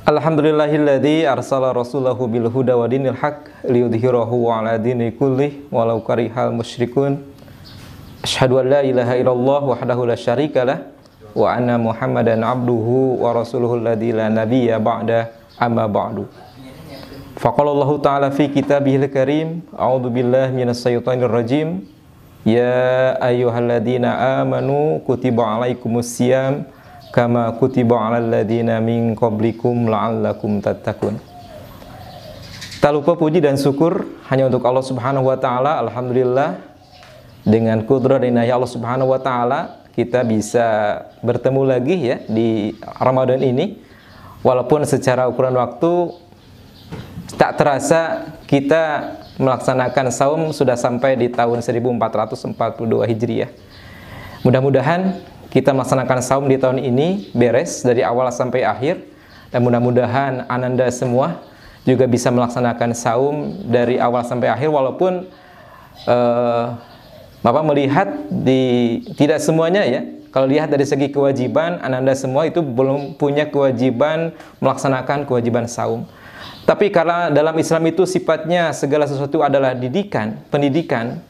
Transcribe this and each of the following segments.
Alhamdulillahilladzi arsala rasulahu bil huda wa dinil haq liyudhhirahu 'ala dini kullih walau karihal musyrikun. Asyhadu an la ilaha illallah wahdahu la syarikalah wa anna Muhammadan abduhu wa rasuluhu alladzi la nabiyya ba'da amma ba'du. Faqala Allah ta'ala fi kitabihil karim, a'udzu billahi minas syaitonir rajim. Ya ayyuhalladzina amanu kutiba 'alaikumus syiyam kama kutiba 'alal ladzina min qablikum la'allakum tattaqun. Tak lupa puji dan syukur hanya untuk Allah Subhanahu wa taala. Alhamdulillah, dengan kudrah dan inayah Allah Subhanahu wa taala kita bisa bertemu lagi ya di Ramadan ini. Walaupun secara ukuran waktu tak terasa kita melaksanakan saum sudah sampai di tahun 1442 Hijriah. Mudah-mudahan kita melaksanakan saum di tahun ini beres dari awal sampai akhir, dan mudah-mudahan Ananda semua juga bisa melaksanakan saum dari awal sampai akhir, walaupun Bapak melihat tidak semuanya ya. Kalau lihat dari segi kewajiban, Ananda semua itu belum punya kewajiban melaksanakan kewajiban saum. Tapi karena dalam Islam itu sifatnya segala sesuatu adalah pendidikan,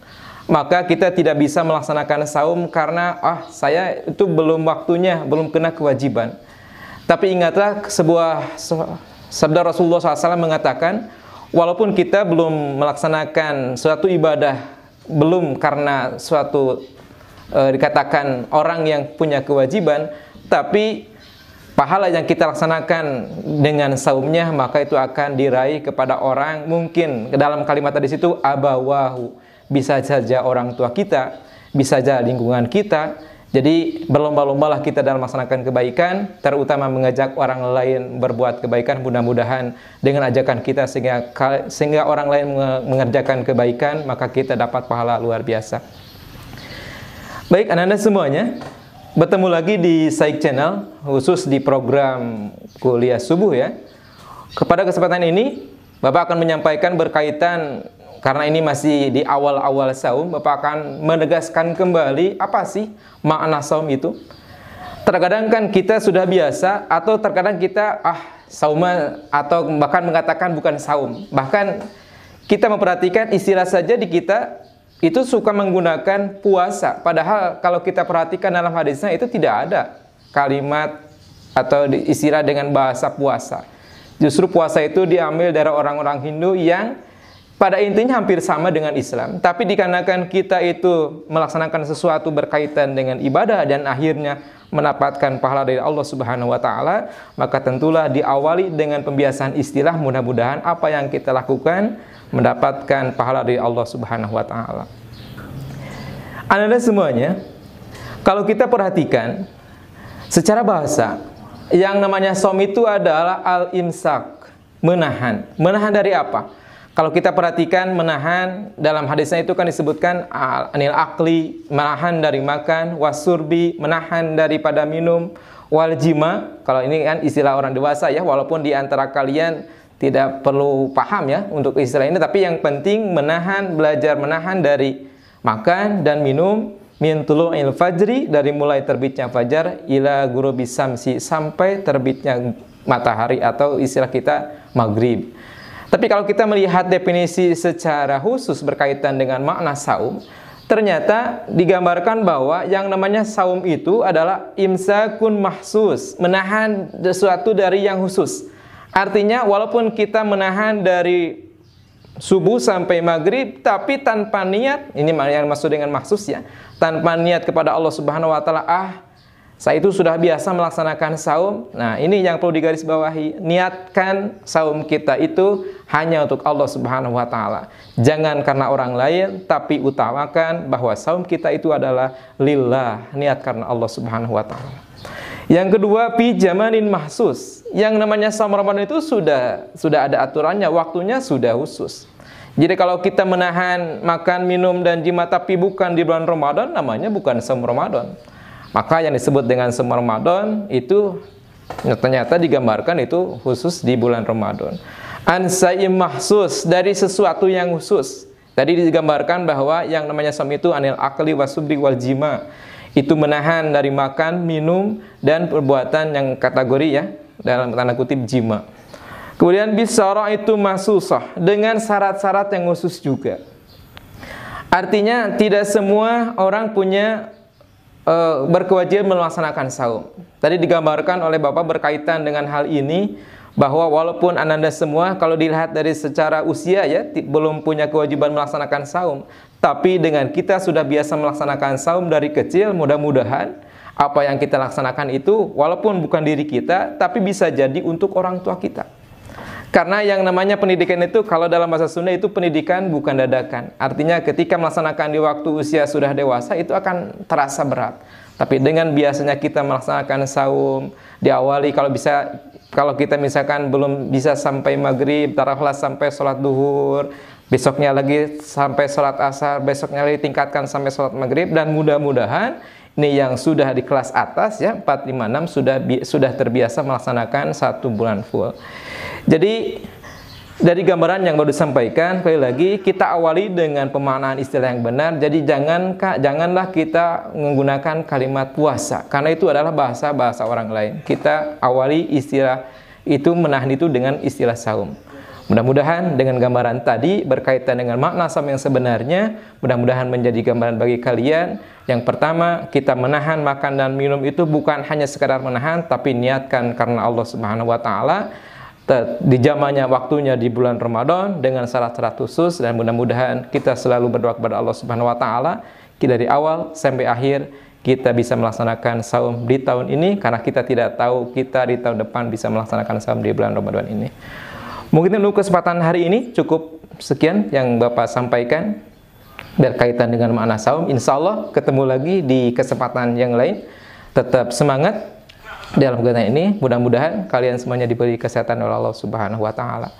maka kita tidak bisa melaksanakan saum karena saya itu belum waktunya, belum kena kewajiban. Tapi ingatlah sebuah sabda Rasulullah SAW mengatakan, walaupun kita belum melaksanakan suatu ibadah, belum karena suatu dikatakan orang yang punya kewajiban, tapi pahala yang kita laksanakan dengan saumnya, maka itu akan diraih kepada orang, mungkin dalam kalimat tadi situ abawahu, bisa saja orang tua kita, bisa saja lingkungan kita. Jadi berlomba-lombalah kita dalam melaksanakan kebaikan, terutama mengajak orang lain berbuat kebaikan. Mudah-mudahan dengan ajakan kita sehingga orang lain mengerjakan kebaikan, maka kita dapat pahala luar biasa. Baik, anak-anak semuanya, bertemu lagi di Saik Channel, khusus di program kuliah subuh ya. Kepada kesempatan ini, Bapak akan menyampaikan berkaitan, karena ini masih di awal-awal saum, Bapak akan menegaskan kembali apa sih makna saum itu. Terkadang kan kita sudah biasa, atau terkadang kita sauma, atau bahkan mengatakan bukan saum. Bahkan kita memperhatikan istilah saja di kita itu suka menggunakan puasa. Padahal kalau kita perhatikan dalam hadisnya itu tidak ada kalimat atau istilah dengan bahasa puasa. Justru puasa itu diambil dari orang-orang Hindu yang pada intinya hampir sama dengan Islam. Tapi dikarenakan kita itu melaksanakan sesuatu berkaitan dengan ibadah dan akhirnya mendapatkan pahala dari Allah Subhanahu wa taala, maka tentulah diawali dengan pembiasaan istilah. Mudah-mudahan apa yang kita lakukan mendapatkan pahala dari Allah Subhanahu wa taala. Anda semuanya, kalau kita perhatikan secara bahasa, yang namanya saum itu adalah al-imsak, menahan. Menahan dari apa? Kalau kita perhatikan, menahan dalam hadisnya itu kan disebutkan anil akli, menahan dari makan, wasurbi, menahan daripada minum, wal jima. Kalau ini kan istilah orang dewasa ya, walaupun di antara kalian tidak perlu paham ya untuk istilah ini, tapi yang penting menahan, belajar menahan dari makan dan minum, min tulu'il fajri, dari mulai terbitnya fajar, ila ghurubis samsi, sampai terbitnya matahari, atau istilah kita maghrib. Tapi kalau kita melihat definisi secara khusus berkaitan dengan makna saum, ternyata digambarkan bahwa yang namanya saum itu adalah imsakun mahsus, menahan sesuatu dari yang khusus. Artinya walaupun kita menahan dari subuh sampai maghrib, tapi tanpa niat, ini yang maksud dengan mahsus ya, tanpa niat kepada Allah Subhanahu wa taala, saya itu sudah biasa melaksanakan saum. Nah, ini yang perlu digarisbawahi. Niatkan saum kita itu hanya untuk Allah Subhanahu wa taala. Jangan karena orang lain, tapi utamakan bahwa saum kita itu adalah lillah, niat karena Allah Subhanahu wa taala. Yang kedua, fi jamanin mahsus. Yang namanya saum Ramadan itu sudah ada aturannya, waktunya sudah khusus. Jadi kalau kita menahan makan, minum dan jima tapi bukan di bulan Ramadan, namanya bukan saum Ramadan. Maka yang disebut dengan saum Ramadan itu ternyata digambarkan itu khusus di bulan Ramadan. Ansa'im mahsus, dari sesuatu yang khusus. Tadi digambarkan bahwa yang namanya saum itu anil akli wasubri wal jima. Itu menahan dari makan, minum, dan perbuatan yang kategori ya, dalam tanda kutip jima. Kemudian bisyara itu mahsusah, dengan syarat-syarat yang khusus juga. Artinya tidak semua orang punya berkewajiban melaksanakan saum. Tadi digambarkan oleh Bapak berkaitan dengan hal ini, bahwa walaupun ananda semua kalau dilihat dari secara usia ya belum punya kewajiban melaksanakan saum, tapi dengan kita sudah biasa melaksanakan saum dari kecil, mudah-mudahan apa yang kita laksanakan itu walaupun bukan diri kita, tapi bisa jadi untuk orang tua kita. Karena yang namanya pendidikan itu, kalau dalam bahasa Sunda itu pendidikan bukan dadakan. Artinya ketika melaksanakan di waktu usia sudah dewasa itu akan terasa berat. Tapi dengan biasanya kita melaksanakan saum, diawali kalau kita misalkan belum bisa sampai maghrib, taruhlah sampai sholat duhur, besoknya lagi sampai sholat asar, besoknya lagi tingkatkan sampai sholat maghrib, dan mudah-mudahan ini yang sudah di kelas atas ya 4, 5, 6 sudah terbiasa melaksanakan 1 bulan full. Jadi dari gambaran yang baru disampaikan, sekali lagi kita awali dengan pemaknaan istilah yang benar. Jadi janganlah kita menggunakan kalimat puasa, karena itu adalah bahasa orang lain. Kita awali istilah itu, menahan itu dengan istilah saum. Mudah-mudahan dengan gambaran tadi berkaitan dengan makna saum yang sebenarnya, mudah-mudahan menjadi gambaran bagi kalian. Yang pertama, kita menahan makan dan minum itu bukan hanya sekadar menahan, tapi niatkan karena Allah Subhanahu wa taala. Di zamannya, waktunya di bulan Ramadan dengan syarat-syarat khusus, dan mudah-mudahan kita selalu berdoa kepada Allah Subhanahu wa taala dari awal sampai akhir kita bisa melaksanakan saum di tahun ini, karena kita tidak tahu kita di tahun depan bisa melaksanakan saum di bulan Ramadan ini. Mungkin untuk kesempatan hari ini cukup sekian yang Bapak sampaikan berkaitan dengan makna saum. Insya Allah ketemu lagi di kesempatan yang lain. Tetap semangat dalam kegiatan ini, mudah-mudahan kalian semuanya diberi kesehatan oleh Allah Subhanahu wa taala.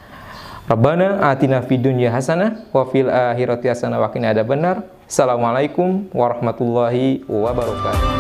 Rabbana atina fid dunya hasanah wa fil akhirati hasanah wa qina adzabannar. Assalamualaikum warahmatullahi wabarakatuh.